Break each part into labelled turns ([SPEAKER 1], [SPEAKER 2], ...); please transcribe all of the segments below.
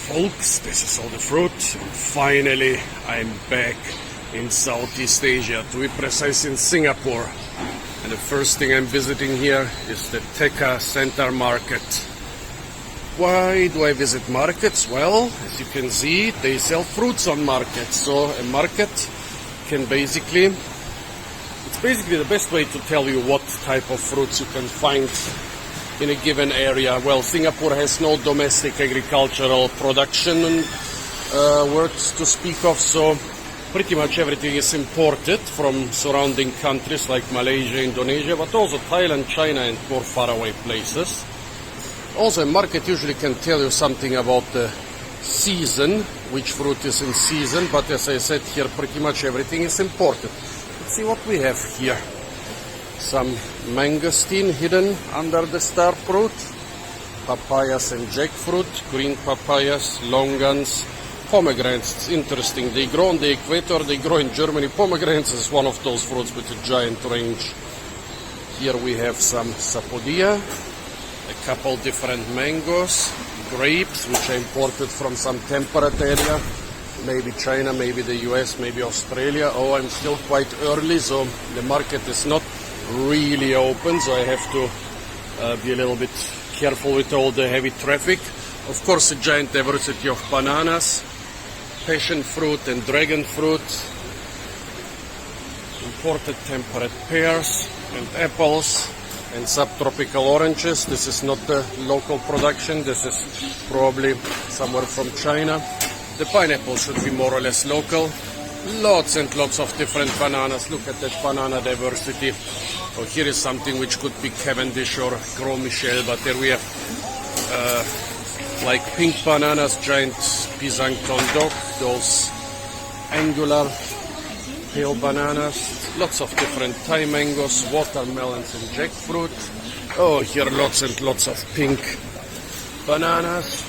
[SPEAKER 1] folks, this is all the fruit, and finally I'm back in Southeast Asia, to be precise in Singapore. And the first thing I'm visiting here is the Tekka Center Market. Why do I visit markets? Well, as you can see, they sell fruits on markets. So a market can basically, it's basically the best way to tell you what type of fruits you can find in a given area. Well, Singapore has no domestic agricultural production works to speak of, so pretty much everything is imported from surrounding countries like Malaysia, Indonesia, but also Thailand, China, and more faraway places. Also, a market usually can tell you something about the season, which fruit is in season, but as I said here, pretty much everything is imported. Let's see what we have here. Some mangosteen hidden under the star fruit, papayas and jackfruit, green papayas, longans, pomegranates. It's interesting, they grow on the equator, they grow in Germany. Pomegranates is one of those fruits with a giant range. Here we have some sapodilla, a couple different mangoes, grapes which are imported from some temperate area, maybe China, maybe the US, maybe Australia. Oh, I'm still quite early, so the market is not really open, so I have to be a little bit careful with all the heavy traffic. Of course, a giant diversity of bananas, passion fruit and dragon fruit, imported temperate pears and apples, and subtropical oranges. This is not the local production, this is probably somewhere from China. The pineapple should be more or less local. Lots and lots of different bananas. Look at that banana diversity. So here is something which could be Cavendish or Gros Michel, but there we have like pink bananas, giant pisang tondok, those angular pale bananas, lots of different Thai mangoes, watermelons and jackfruit. Oh, here lots and lots of pink bananas,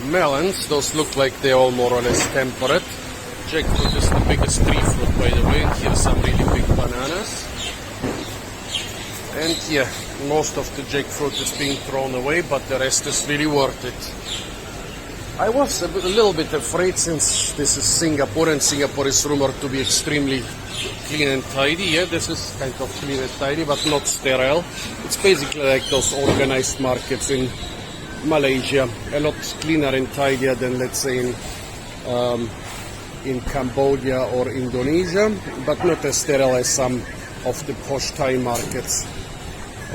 [SPEAKER 1] melons, those look like they're all more or less temperate. Jackfruit is the biggest tree fruit, by the way, and here some really big bananas. And yeah, most of the jackfruit is being thrown away, but the rest is really worth it. I was a little bit afraid, since this is Singapore, and Singapore is rumored to be extremely clean and tidy. Yeah, this is kind of clean and tidy, but not sterile. It's basically like those organized markets in Malaysia, a lot cleaner and tidier than, let's say, in Cambodia or Indonesia, but not as sterile as some of the posh Thai markets.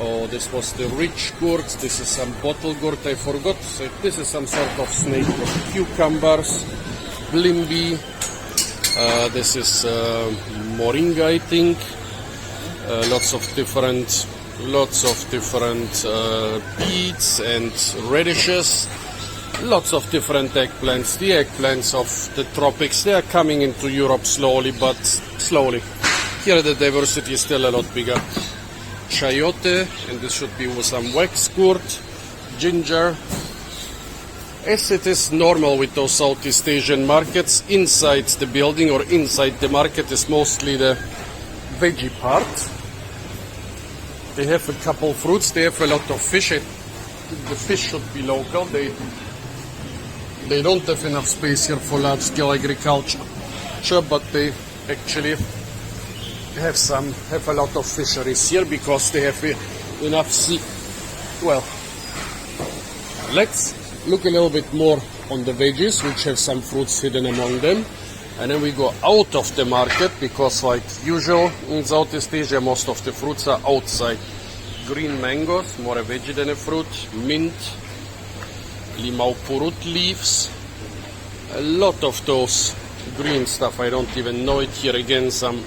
[SPEAKER 1] Oh, this was the rich gourd. This is some bottle gourd, I forgot. So this is some sort of snake. Cucumbers, blimby. This is moringa, I think. Lots of different beets and radishes. Lots of different eggplants. The eggplants of the tropics, they are coming into Europe slowly, but slowly. Here the diversity is still a lot bigger. Chayote, and this should be with some wax gourd, ginger. As it is normal with those Southeast Asian markets, inside the building or inside the market is mostly the veggie part. They have a couple fruits, they have a lot of fish. The fish should be local. They don't have enough space here for large-scale agriculture, but they actually have a lot of fisheries here because they have enough sea. Well, let's look a little bit more on the veggies, which have some fruits hidden among them, and then we go out of the market, because like usual in Southeast Asia, most of the fruits are outside. Green mangoes, more a veggie than a fruit, mint, limau purut leaves, a lot of those green stuff, I don't even know it. Here again some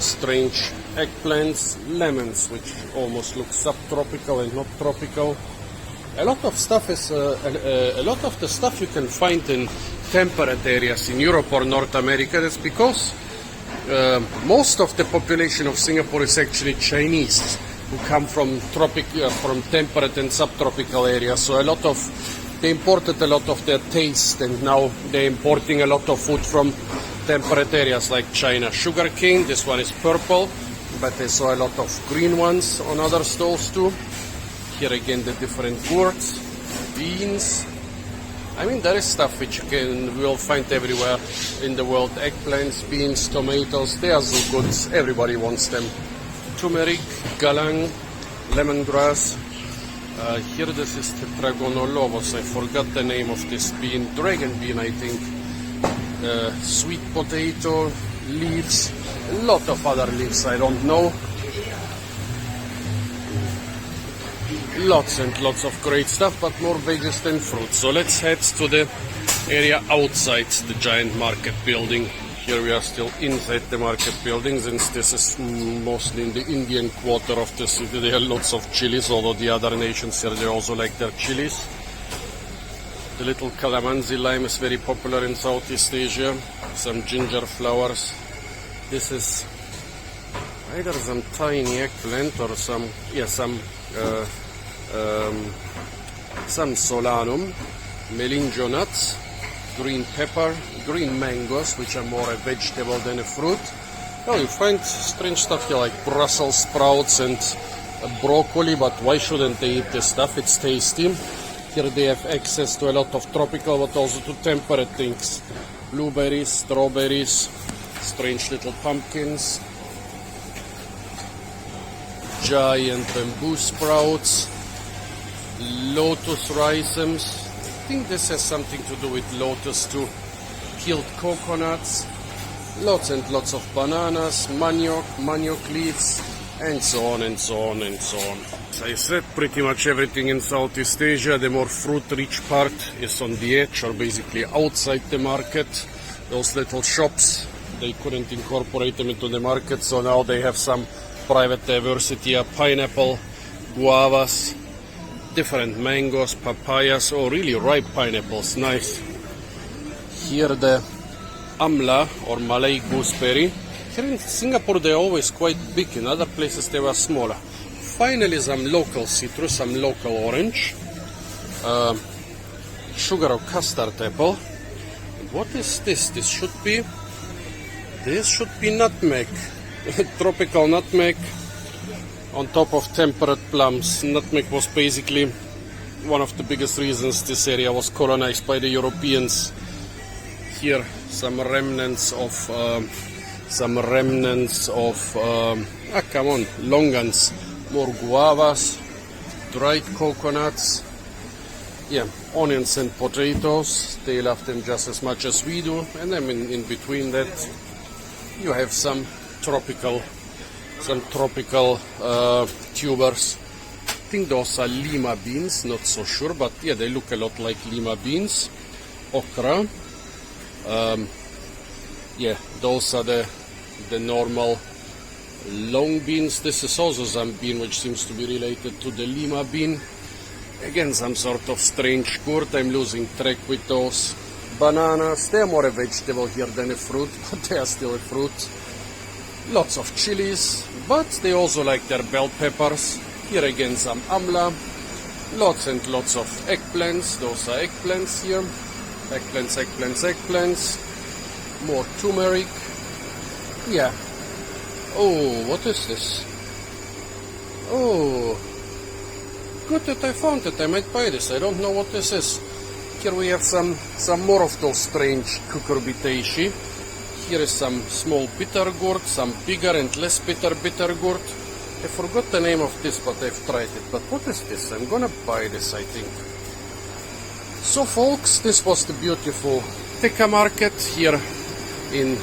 [SPEAKER 1] strange eggplants, lemons, which almost look subtropical and not tropical. A lot of stuff is a lot of the stuff you can find in temperate areas in Europe or North America. That's because most of the population of Singapore is actually Chinese, who come from temperate and subtropical areas. So they imported a lot of their taste, and now they're importing a lot of food from temperate areas like China. Sugarcane, this one is purple, but I saw a lot of green ones on other stalls too. Here again the different gourds, beans, I mean, there is stuff which you will find everywhere in the world. Eggplants, beans, tomatoes, they are so good. Everybody wants them. Turmeric, galang, lemongrass. Here this is tetragonolovos. I forgot the name of this bean. Dragon bean, I think. Sweet potato, leaves. A lot of other leaves I don't know. Lots and lots of great stuff, but more veggies than fruit. So let's head to the area outside the giant market building. Here we are still inside the market building, since this is mostly in the Indian quarter of the city. There are lots of chilies, although the other nations here, they also like their chilies. The little calamansi lime is very popular in Southeast Asia. Some ginger flowers. This is either some tiny eggplant or some solanum, melinjo nuts, green pepper, green mangoes, which are more a vegetable than a fruit. Now you find strange stuff here like Brussels sprouts and broccoli, but why shouldn't they eat this stuff? It's tasty. Here they have access to a lot of tropical but also to temperate things. Blueberries, strawberries, strange little pumpkins, giant bamboo sprouts, lotus rhizomes. I think this has something to do with lotus too. Peeled coconuts, lots and lots of bananas, manioc leaves, and so on and so on and so on. As I said, pretty much everything in Southeast Asia, the more fruit-rich part is on the edge or basically outside the market. Those little shops, they couldn't incorporate them into the market, so now they have some private diversity. Pineapple, guavas, different mangoes, papayas, or really ripe pineapples, nice. Here the amla or Malay gooseberry. Here in Singapore they're always quite big, in other places they were smaller. Finally some local citrus, some local orange, sugar or custard apple. What is this? This should be nutmeg, tropical nutmeg. On top of temperate plums. Nutmeg was basically one of the biggest reasons this area was colonized by the Europeans. Here some remnants of longans, more guavas, dried coconuts, onions and potatoes. They love them just as much as we do. And then in between that you have some tropical tubers. I think those are lima beans, not so sure, but yeah, they look a lot like lima beans. Okra. Those are the normal long beans. This is also some bean which seems to be related to the lima bean. Again, some sort of strange gourd. I'm losing track with those. Bananas, they are more a vegetable here than a fruit, but they are still a fruit. Lots of chilies, but they also like their bell peppers. Here again some amla. Lots and lots of eggplants. Those are eggplants here. Eggplants. More turmeric. Yeah. Oh, what is this? Oh, good that I found it. I might buy this. I don't know what this is. Here we have some more of those strange cucurbitaceae. Here is some small bitter gourd, some bigger and less bitter gourd. I forgot the name of this, but I've tried it. But what is this? I'm gonna buy this, I think. So folks, this was the beautiful Tekka market here in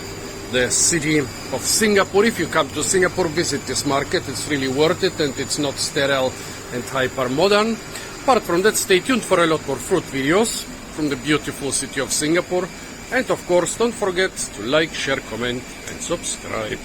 [SPEAKER 1] the city of Singapore. If you come to Singapore, visit this market. It's really worth it, and it's not sterile and hyper modern. Apart from that, stay tuned for a lot more fruit videos from the beautiful city of Singapore. And of course, don't forget to like, share, comment and subscribe.